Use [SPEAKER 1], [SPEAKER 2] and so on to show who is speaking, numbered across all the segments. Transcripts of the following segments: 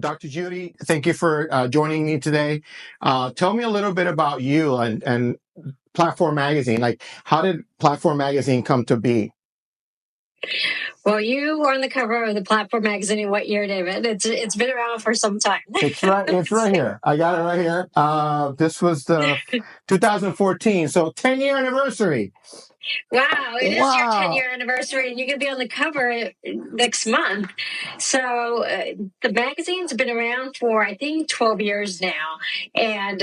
[SPEAKER 1] Dr. Judy, thank you for joining me today. Tell me a little bit about you and Platform Magazine. Like, how did Platform Magazine come to be?
[SPEAKER 2] Well, you were on the cover of the Platform magazine in what year, David? It's been around for some time.
[SPEAKER 1] It's right. It's right here. I got it right here. This was the 2014, so 10-year anniversary.
[SPEAKER 2] Wow, it is your
[SPEAKER 1] Wow.
[SPEAKER 2] 10-year anniversary, and you're going to be on the cover next month. So the magazine's been around for, I think, 12 years now, and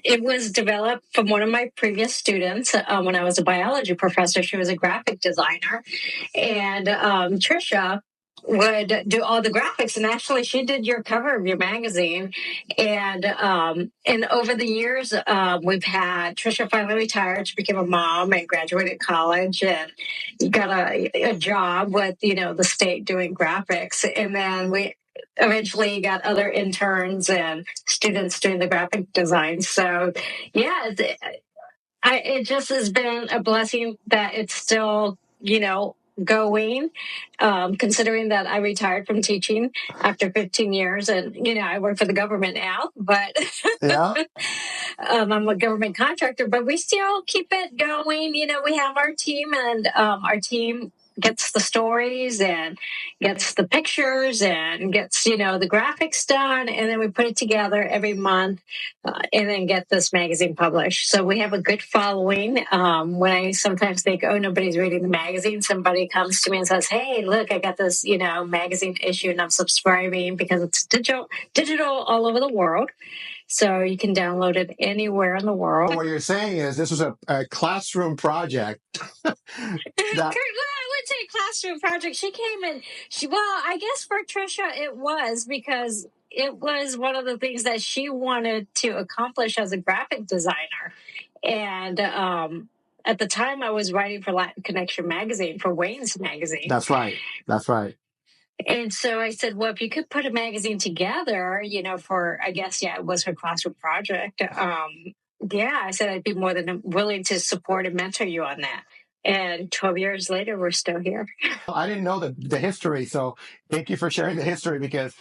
[SPEAKER 2] it was developed from one of my previous students when I was a biology professor. She was a graphic designer, and Trisha would do all the graphics, and actually she did your cover of your magazine. And over the years we've had Trisha finally retired. She became a mom and graduated college and got a job with the state doing graphics, and then we eventually got other interns and students doing the graphic design. So yeah, it just has been a blessing that it's still, going, considering that I retired from teaching after 15 years and, I work for the government now, but
[SPEAKER 1] Yeah.
[SPEAKER 2] I'm a government contractor, but we still keep it going. We have our team, and our team gets the stories and gets the pictures and gets the graphics done, and then we put it together every month, and then get this magazine published. So we have a good following. When I sometimes think, oh, nobody's reading the magazine, somebody comes to me and says, hey, look, I got this magazine issue and I'm subscribing, because it's digital all over the world. So you can download it anywhere in the world.
[SPEAKER 1] What you're saying is this was a classroom project.
[SPEAKER 2] Well, I would say classroom project. She came and I guess for Trisha it was, because it was one of the things that she wanted to accomplish as a graphic designer. And at the time I was writing for Latin Connection magazine, for Wayne's magazine.
[SPEAKER 1] That's right. That's right.
[SPEAKER 2] And so I said, well, if you could put a magazine together, for, I guess, it was her classroom project. I said I'd be more than willing to support and mentor you on that. And 12 years later, we're still here.
[SPEAKER 1] I didn't know the history, so thank you for sharing the history, because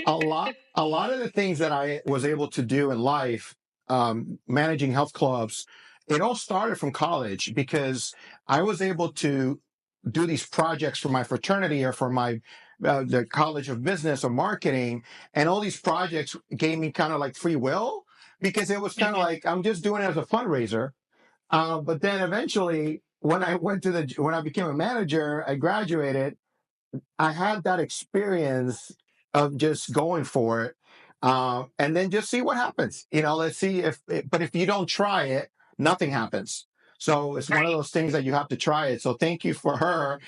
[SPEAKER 1] a lot of the things that I was able to do in life, managing health clubs, it all started from college, because I was able to do these projects for my fraternity or for my the College of Business or Marketing, and all these projects gave me kind of like free will, because it was kind of like I'm just doing it as a fundraiser. But then eventually, when I became a manager, I graduated. I had that experience of just going for it, and then just see what happens. Let's see but if you don't try it, nothing happens. So it's one of those things that you have to try it. So thank you for her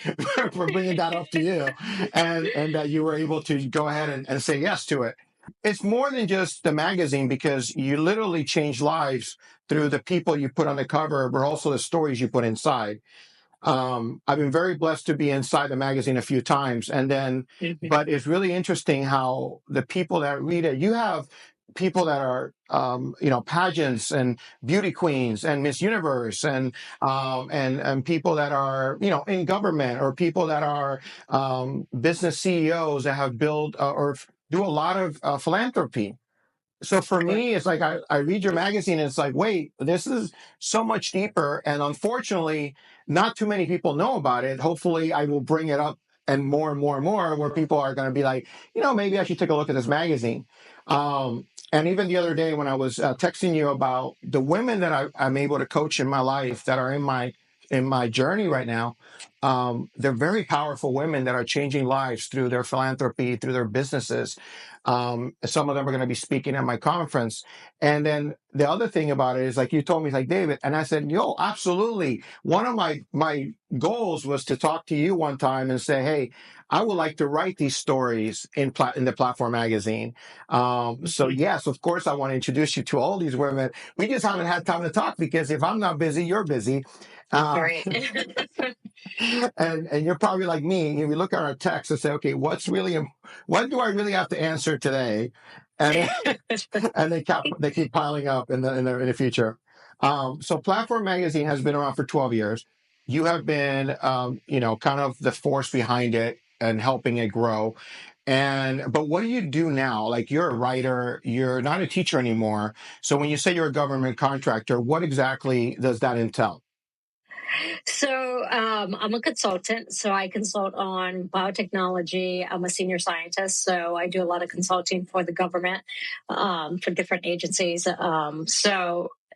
[SPEAKER 1] for bringing that up to you, and that you were able to go ahead and say yes to it. It's more than just the magazine, because you literally change lives through the people you put on the cover, but also the stories you put inside. I've been very blessed to be inside the magazine a few times, but it's really interesting how the people that read it, you have people that are, pageants and beauty queens and Miss Universe, and people that are, in government, or people that are business CEOs that have built or do a lot of philanthropy. So for me, it's like I read your magazine and it's like, wait, this is so much deeper. And unfortunately, not too many people know about it. Hopefully, I will bring it up, and more and more and more, where people are going to be like, maybe I should take a look at this magazine. And even the other day when I was texting you about the women that I'm able to coach in my life, that are in my journey right now, they're very powerful women that are changing lives through their philanthropy, through their businesses. Some of them are going to be speaking at my conference. And then the other thing about it is, like you told me, like, David, and I said, yo, absolutely. One of my goals was to talk to you one time and say, hey, I would like to write these stories in the Platform magazine. So yes, of course, I want to introduce you to all these women. We just haven't had time to talk, because if I'm not busy, you're busy.
[SPEAKER 2] Right.
[SPEAKER 1] And you're probably like me. We look at our text and say, okay, what do I really have to answer today? And and they keep piling up in the future. So Platform Magazine has been around for 12 years. You have been, kind of the force behind it and helping it grow. But what do you do now? Like, you're a writer, you're not a teacher anymore. So when you say you're a government contractor, what exactly does that entail?
[SPEAKER 2] So I'm a consultant. So I consult on biotechnology. I'm a senior scientist. So I do a lot of consulting for the government, for different agencies.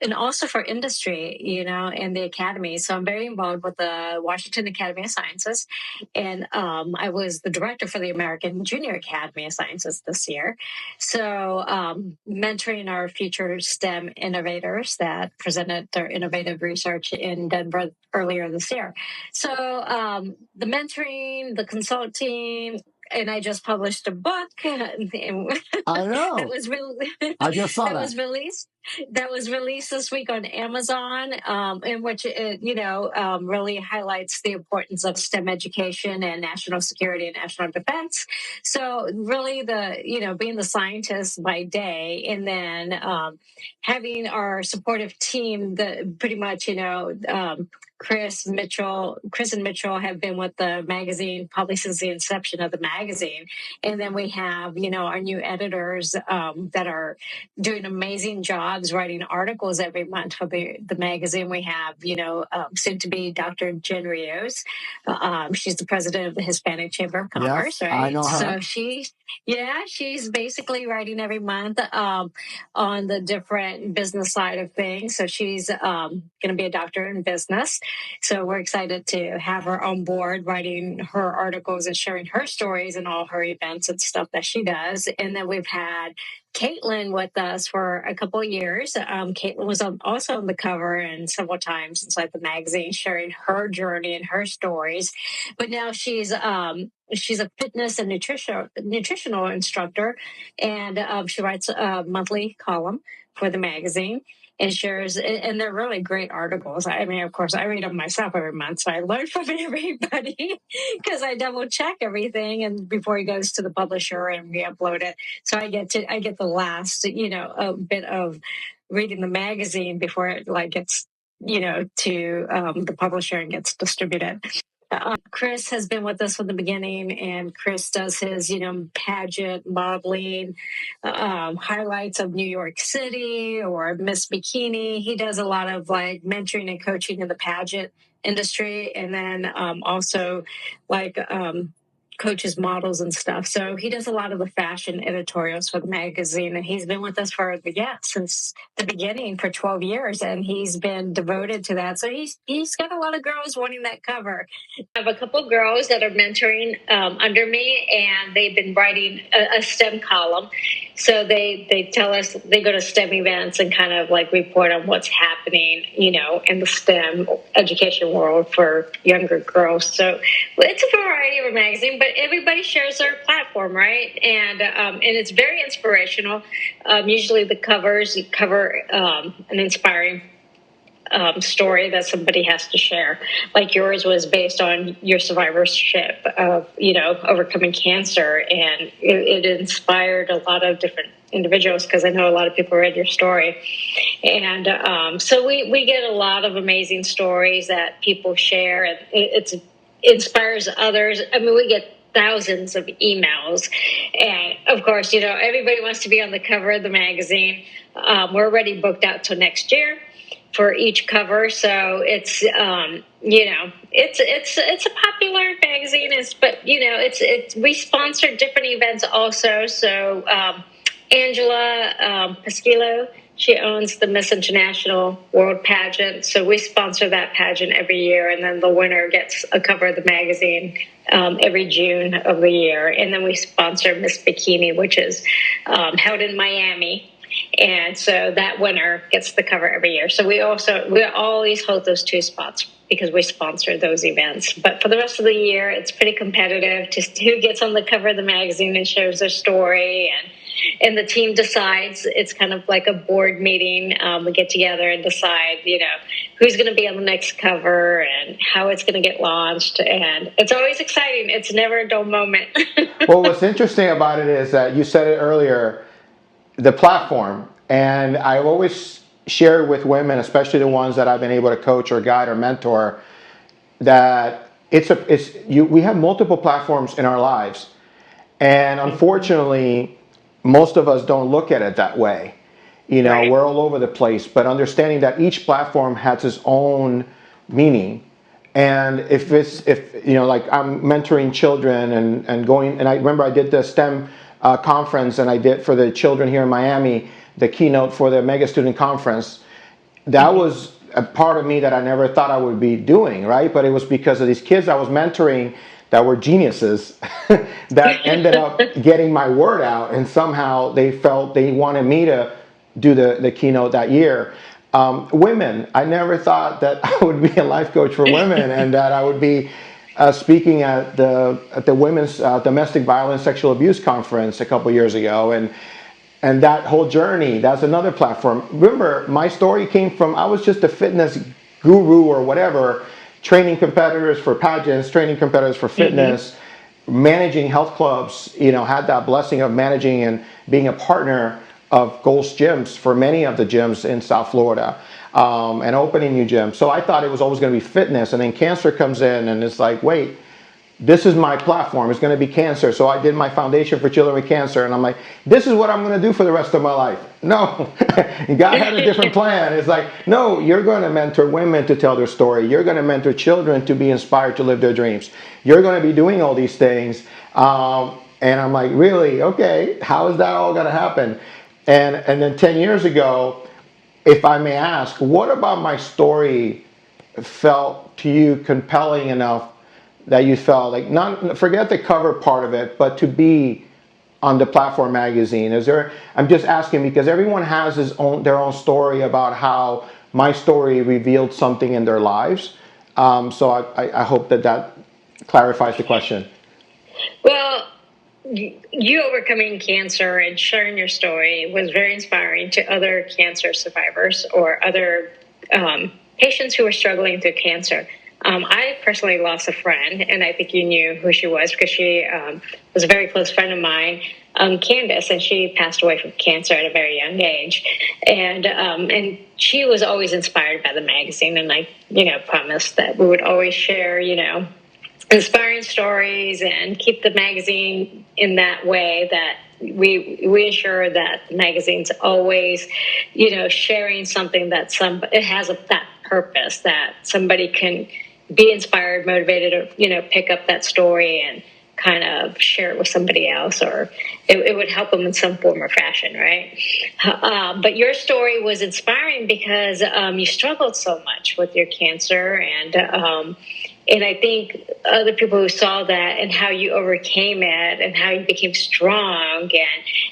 [SPEAKER 2] And also for industry, and the academy. So I'm very involved with the Washington Academy of Sciences. And I was the director for the American Junior Academy of Sciences this year. So mentoring our future STEM innovators that presented their innovative research in Denver earlier this year. So the mentoring, the consulting, and I just published a book
[SPEAKER 1] I
[SPEAKER 2] that
[SPEAKER 1] know.
[SPEAKER 2] was
[SPEAKER 1] I just saw
[SPEAKER 2] that
[SPEAKER 1] that.
[SPEAKER 2] was released this week on Amazon, in which it really highlights the importance of STEM education and national security and national defense. So really, being the scientist by day, and then having our supportive team that pretty much Chris and Mitchell have been with the magazine probably since the inception of the magazine. And then we have, our new editors that are doing amazing jobs writing articles every month for the magazine. We have, soon to be Dr. Jen Rios. She's the president of the Hispanic Chamber of
[SPEAKER 1] Yes,
[SPEAKER 2] Commerce,
[SPEAKER 1] I
[SPEAKER 2] right?
[SPEAKER 1] know
[SPEAKER 2] So
[SPEAKER 1] her.
[SPEAKER 2] she's basically writing every month on the different business side of things. So she's going to be a doctor in business. So we're excited to have her on board writing her articles and sharing her stories and all her events and stuff that she does. And then we've had Caitlin with us for a couple of years. Caitlin was also on the cover and several times inside the magazine, sharing her journey and her stories. But now she's a fitness and nutritional instructor, and she writes a monthly column for the magazine and shares, and they're really great articles. I mean, of course, I read them myself every month, so I learn from everybody because I double check everything and before it goes to the publisher and we upload it. So I get the last, a bit of reading the magazine before it gets, to the publisher and gets distributed. Chris has been with us from the beginning, and Chris does his, pageant modeling, highlights of New York City or Miss Bikini. He does a lot of mentoring and coaching in the pageant industry, and then also like coaches models and stuff. So he does a lot of the fashion editorials for the magazine, and he's been with us since the beginning for 12 years, and he's been devoted to that. So he's got a lot of girls wanting that cover. I have a couple of girls that are mentoring under me, and they've been writing a STEM column. So they tell us they go to STEM events and kind of report on what's happening, in the STEM education world for younger girls. So it's a variety of a magazine, but everybody shares their platform, right? And it's very inspirational. Usually the covers cover an inspiring story that somebody has to share. Like yours was based on your survivorship of, overcoming cancer. And it inspired a lot of different individuals because I know a lot of people read your story. And so we get a lot of amazing stories that people share, and it inspires others. I mean, we get thousands of emails. And of course, everybody wants to be on the cover of the magazine. We're already booked out till next year for each cover, so it's it's a popular magazine. But we sponsor different events also. So Angela Pasquillo, she owns the Miss International World Pageant, so we sponsor that pageant every year, and then the winner gets a cover of the magazine every June of the year. And then we sponsor Miss Bikini, which is held in Miami. And so that winner gets the cover every year. So we always hold those two spots because we sponsor those events. But for the rest of the year, it's pretty competitive. Just who gets on the cover of the magazine and shares their story, and the team decides. It's kind of like a board meeting. We get together and decide, who's going to be on the next cover and how it's going to get launched. And it's always exciting. It's never a dull moment.
[SPEAKER 1] Well, what's interesting about it is that you said it earlier, the platform. And I always share with women, especially the ones that I've been able to coach or guide or mentor, that we have multiple platforms in our lives. And unfortunately, most of us don't look at it that way.
[SPEAKER 2] Right.
[SPEAKER 1] We're all over the place, but understanding that each platform has its own meaning. And if like I'm mentoring children and going, and I remember I did the STEM conference, and I did for the children here in Miami, the keynote for the Mega Student Conference. That was a part of me that I never thought I would be doing, right? But it was because of these kids I was mentoring that were geniuses that ended up getting my word out, and somehow they felt they wanted me to do the keynote that year. Women, I never thought that I would be a life coach for women, and that I would be speaking at the Women's Domestic Violence Sexual Abuse Conference a couple years ago, and that whole journey, that's another platform. Remember, my story came from, I was just a fitness guru or whatever, training competitors for pageants, training competitors for fitness, managing health clubs, had that blessing of managing and being a partner of Gold's Gyms for many of the gyms in South Florida, and opening new gyms. So I thought it was always going to be fitness, and then cancer comes in, and it's like, wait, this is my platform. It's going to be cancer. So I did my foundation for children with cancer, and I'm like, this is what I'm going to do for the rest of my life. No, God had a different plan. It's like, no, you're going to mentor women to tell their story. You're going to mentor children to be inspired to live their dreams. You're going to be doing all these things. And I'm like, really? Okay, how is that all going to happen? And then 10 years ago, if I may ask, what about my story felt to you compelling enough that you felt like, not forget the cover part of it, but to be on the platform magazine? I'm just asking because everyone has their own story about how my story revealed something in their lives. So I hope that clarifies the question.
[SPEAKER 2] Well, you overcoming cancer and sharing your story was very inspiring to other cancer survivors or other patients who are struggling through cancer. I personally lost a friend, and I think you knew who she was because she was a very close friend of mine, Candace, and she passed away from cancer at a very young age. And she was always inspired by the magazine, and I, promised that we would always share, inspiring stories and keep the magazine in that way that we ensure that the magazine's always, sharing something that it has that purpose that somebody can be inspired, motivated, or, pick up that story and kind of share it with somebody else, or it would help them in some form or fashion, right? But your story was inspiring because you struggled so much with your cancer, and I think other people who saw that and how you overcame it and how you became strong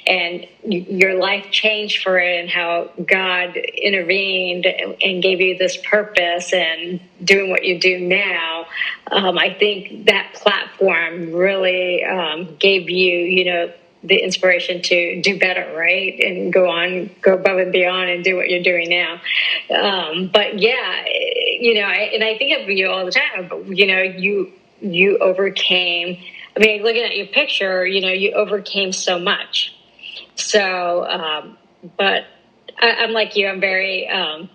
[SPEAKER 2] and your life changed for it and how God intervened and gave you this purpose and doing what you do now. I think that platform really gave you, the inspiration to do better, right? And go above and beyond and do what you're doing now. But yeah, I think of you all the time, but you overcame, looking at your picture, you overcame so much. So, but I'm like you, I'm very, I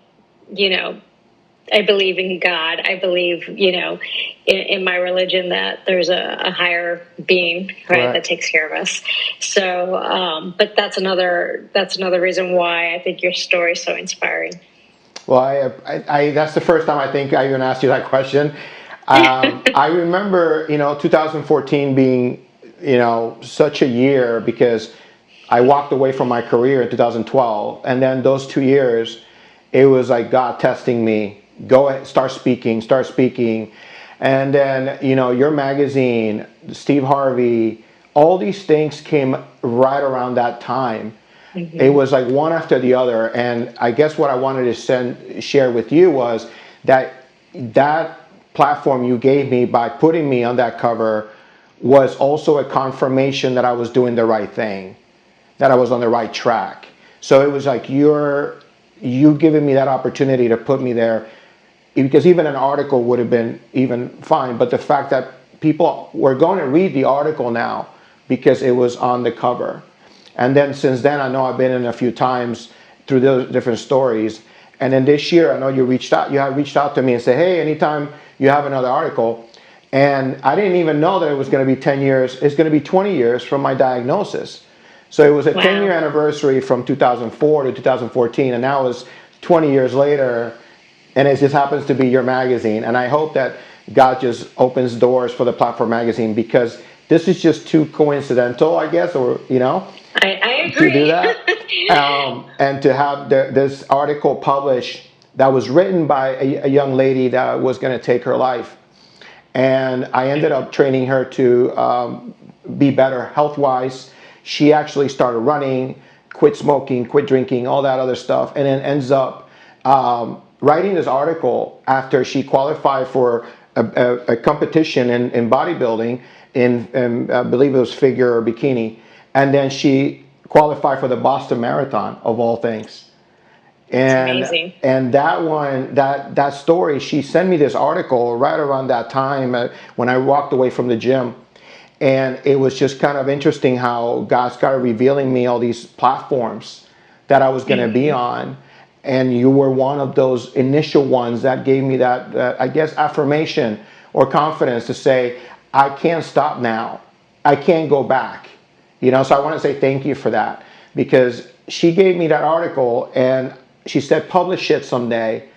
[SPEAKER 2] believe in God. I believe, in my religion that there's a higher being, right, that takes care of us. So, but that's another reason why I think your story is so inspiring.
[SPEAKER 1] Well, I that's the first time I think I even asked you that question. I remember, 2014 being, such a year because I walked away from my career in 2012, and then those 2 years, it was like God testing me. Go ahead, start speaking. And then, your magazine, Steve Harvey, all these things came right around that time. Mm-hmm. It was like one after the other. And I guess what I wanted to share with you was that platform you gave me by putting me on that cover was also a confirmation that I was doing the right thing, that I was on the right track. So it was like you giving me that opportunity to put me there, because even an article would have been even fine, but the fact that people were going to read the article now because it was on the cover. And then since then, I know I've been in a few times through those different stories. And then this year, I know you have reached out to me and said, hey, anytime you have another article, And I didn't even know that it was going to be 10 years. It's going to be 20 years from my diagnosis. So it was a 10-year anniversary from 2004 to 2014, and now it's 20 years later, and it just happens to be your magazine. And I hope that God just opens doors for the platform magazine, because this is just too coincidental, I guess, or
[SPEAKER 2] I agree.
[SPEAKER 1] to do that, and to have this article published that was written by a young lady that was going to take her life. And I ended up training her to be better health-wise. She actually started running, quit smoking, quit drinking, all that other stuff, and then ends up writing this article after she qualified for a competition in bodybuilding in I believe it was figure or bikini, and then she qualified for the Boston Marathon of all things. And
[SPEAKER 2] amazing.
[SPEAKER 1] And that story, she sent me this article right around that time when I walked away from the gym. And it was just kind of interesting how God started revealing me all these platforms that I was going to be on. And you were one of those initial ones that gave me that, I guess, affirmation or confidence to say, I can't stop now. I can't go back. So I want to say thank you for that, because she gave me that article and she said, publish it someday.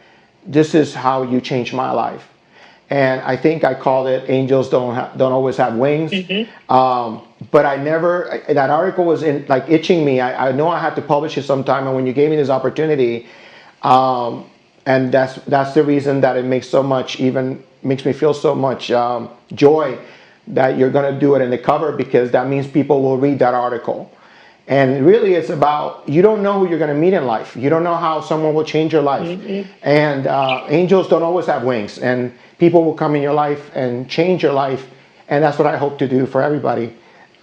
[SPEAKER 1] This is how you change my life. And I think I called it "Angels Don't Always Have Wings." But I never. That article was itching me. I know I had to publish it sometime. And when you gave me this opportunity, and that's the reason that it makes me feel so much joy that you're going to do it in the cover, because that means people will read that article. And really, it's about, you don't know who you're going to meet in life. You don't know how someone will change your life. And angels don't always have wings. And people will come in your life and change your life. And that's what I hope to do for everybody.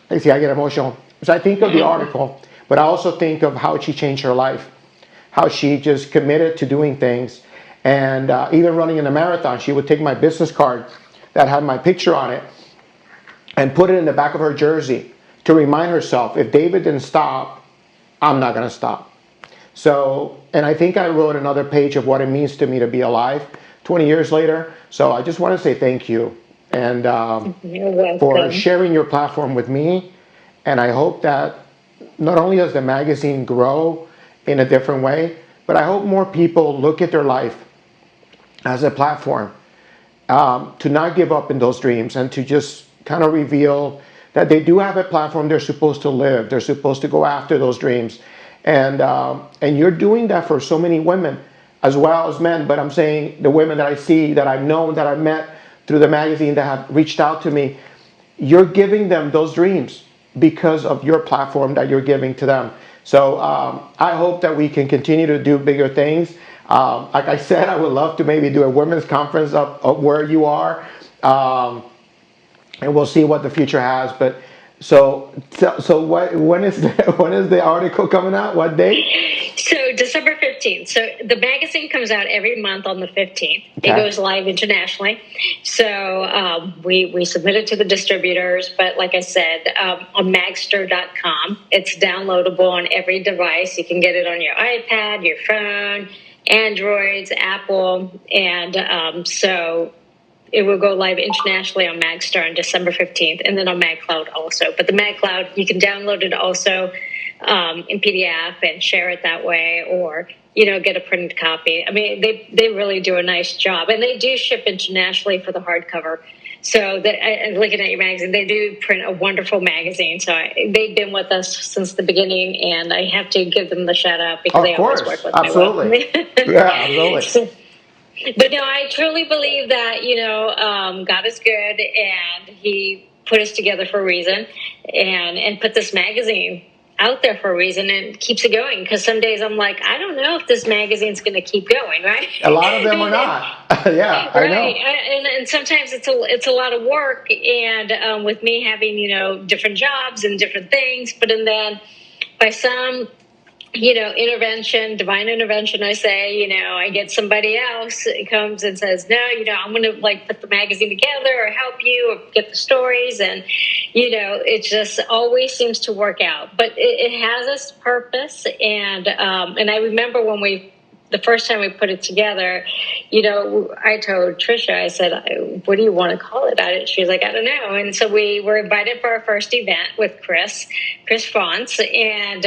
[SPEAKER 1] I get emotional. So I think of the article, but I also think of how she changed her life. How she just committed to doing things. And even running in a marathon, she would take my business card that had my picture on it and put it in the back of her jersey to remind herself, if David didn't stop, I'm not going to stop. So, and I think I wrote another page of what it means to me to be alive 20 years later. So I just want to say thank you, and for sharing your platform with me. And I hope that not only does the magazine grow in a different way, but I hope more people look at their life as a platform, to not give up in those dreams, and to just kind of reveal that they do have a platform they're supposed to live. They're supposed to go after those dreams. And you're doing that for so many women as well as men. But I'm saying the women that I see, that I've known, that I've met through the magazine, that have reached out to me, you're giving them those dreams because of your platform that you're giving to them. So I hope that we can continue to do bigger things. Like I said, I would love to maybe do a women's conference up where you are. And we'll see what the future has. But so when is the article coming out? What date?
[SPEAKER 2] So December 15th. So the magazine comes out every month on the 15th. Okay. It goes live internationally. So we submit it to the distributors. But like I said, on magster.com, it's downloadable on every device. You can get it on your iPad, your phone, Androids, Apple. And so it will go live internationally on Magstar on December 15th, and then on MagCloud also. But the MagCloud, you can download it also in PDF and share it that way, or get a printed copy. I mean, they really do a nice job, and they do ship internationally for the hardcover. So looking at your magazine, they do print a wonderful magazine. So they've been with us since the beginning, and I have to give them the shout out because they always work with me well.
[SPEAKER 1] Yeah, absolutely.
[SPEAKER 2] But no, I truly believe that, God is good, and he put us together for a reason, and put this magazine out there for a reason, and keeps it going. Because some days I'm like, I don't know if this magazine's going to keep going, right?
[SPEAKER 1] A lot of them are not. Yeah, I know.
[SPEAKER 2] And sometimes it's a lot of work, and with me having, different jobs and different things, but then by some divine intervention, I say, I get somebody else comes and says, no, I'm going to put the magazine together or help you or get the stories. And, it just always seems to work out, but it has its purpose. And I remember when the first time we put it together, I told Trisha, I said, what do you want to call it? She was like, I don't know. And so we were invited for our first event with Chris Fonts. And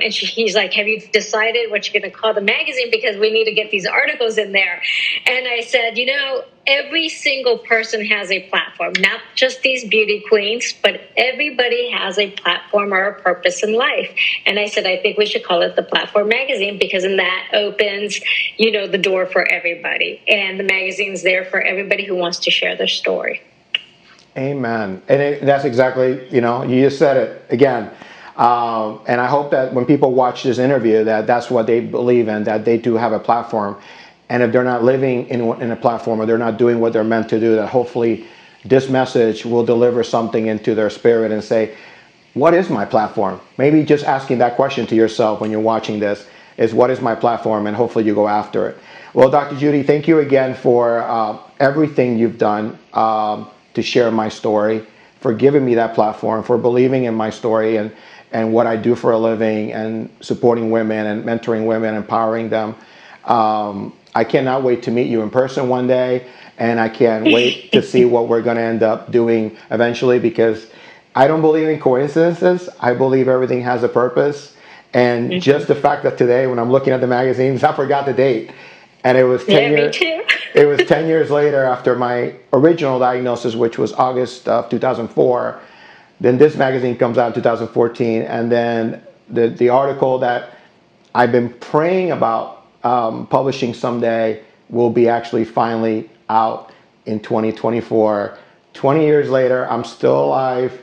[SPEAKER 2] he's like, have you decided what you're going to call the magazine? Because we need to get these articles in there. And I said, every single person has a platform, not just these beauty queens, but everybody has a platform or a purpose in life. And I said, I think we should call it the Platform Magazine, because then that opens, the door for everybody. And the magazine's there for everybody who wants to share their story.
[SPEAKER 1] Amen. And that's exactly, you just said it again. And I hope that when people watch this interview, that's what they believe in, that they do have a platform. And if they're not living in a platform, or they're not doing what they're meant to do, that hopefully this message will deliver something into their spirit and say, what is my platform? Maybe just asking that question to yourself when you're watching this is, what is my platform? And hopefully you go after it. Well, Dr. Judy, thank you again for everything you've done to share my story, for giving me that platform, for believing in my story and what I do for a living, and supporting women and mentoring women, empowering them. I cannot wait to meet you in person one day, and I can't wait to see what we're going to end up doing eventually, because I don't believe in coincidences. I believe everything has a purpose. And just the fact that today, when I'm looking at the magazines, I forgot the date. And it was 10 years. Me too. It was 10 years later after my original diagnosis, which was August of 2004. Then this magazine comes out in 2014. And then the article that I've been praying about publishing someday will be actually finally out in 2024. 20 years later, I'm still alive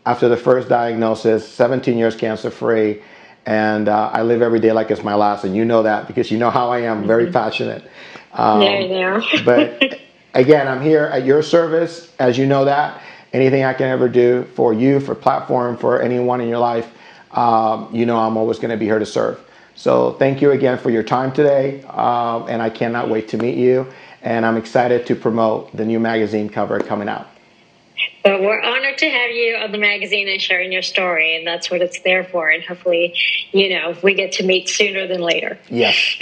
[SPEAKER 1] after the first diagnosis, 17 years cancer-free, and I live every day like it's my last, and you know that because you know how I am, very passionate. But again, I'm here at your service, as you know that. Anything I can ever do for you, for platform, for anyone in your life, I'm always going to be here to serve. So thank you again for your time today, and I cannot wait to meet you, and I'm excited to promote the new magazine cover coming out.
[SPEAKER 2] Well, we're honored to have you on the magazine and sharing your story, and that's what it's there for. And hopefully, we get to meet sooner than later.
[SPEAKER 1] Yes.